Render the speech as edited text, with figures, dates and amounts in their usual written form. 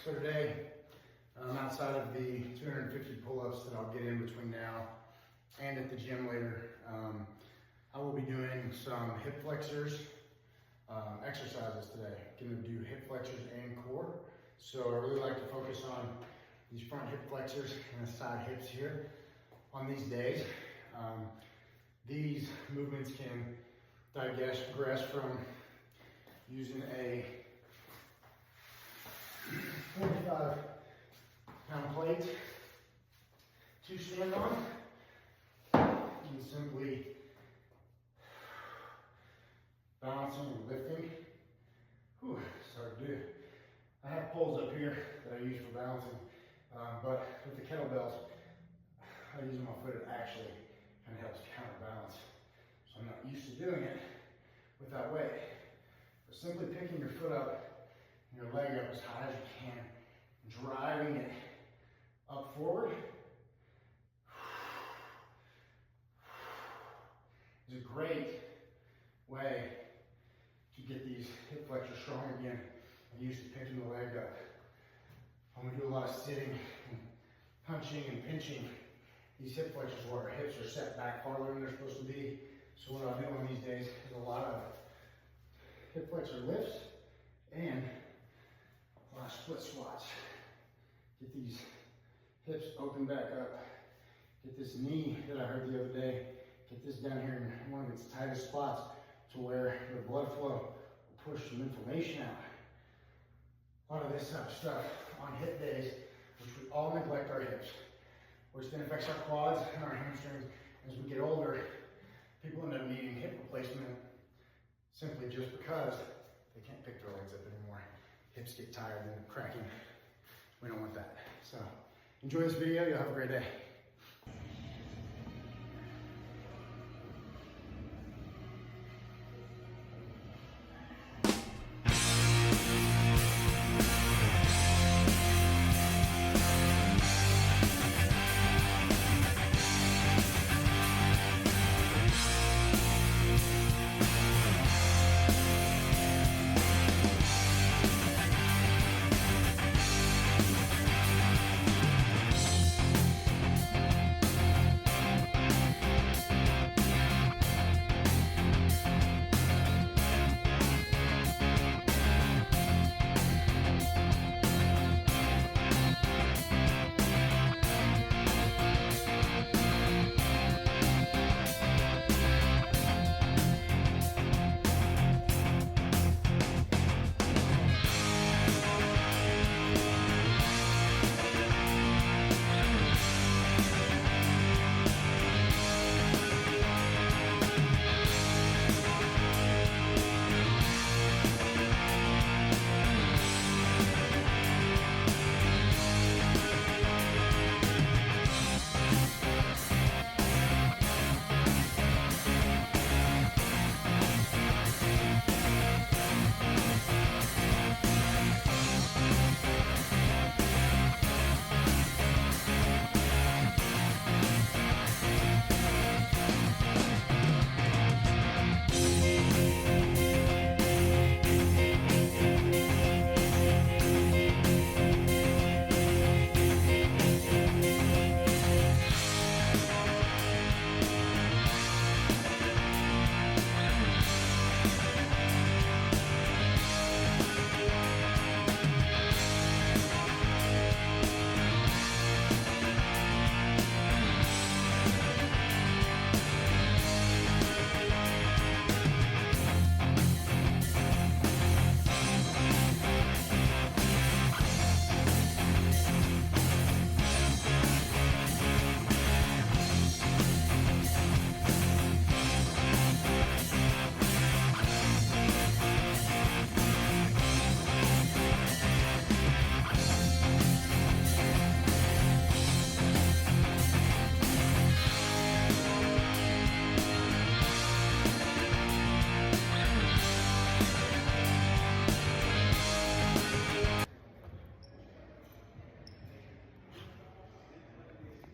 So today, outside of the 250 pull-ups that I'll get in between now and at the gym later, I will be doing some hip flexors exercises today. Gonna do hip flexors and core. So I really like to focus on these front hip flexors and the side hips here on these days. These movements can digress from using a 45-pound plate to stand on. You can simply balancing and lifting. Whew, sorry to do. I have poles up here that I use for balancing, but with the kettlebells, I use my foot. It actually kind of helps counterbalance. So I'm not used to doing it with that weight. But simply picking your foot up, your leg up as high as you can, driving it up forward is a great way to get these hip flexors strong again. I'm used to picking the leg up. When we do a lot of sitting and punching and pinching, these hip flexors where our hips are set back farther than they're supposed to be. So what I'll do on these days is a lot of hip flexor lifts and a lot of split squats. Get these hips open back up. Get this knee that I heard the other day, get this down here in one of its tightest spots to where the blood flow will push some inflammation out. A lot of this type of stuff on hip days, which we all neglect our hips, which then affects our quads and our hamstrings. As we get older, people end up needing hip replacement simply just because they can't pick their legs up anymore. Hips get tired and cracking. We don't want that. So enjoy this video. You'll have a great day.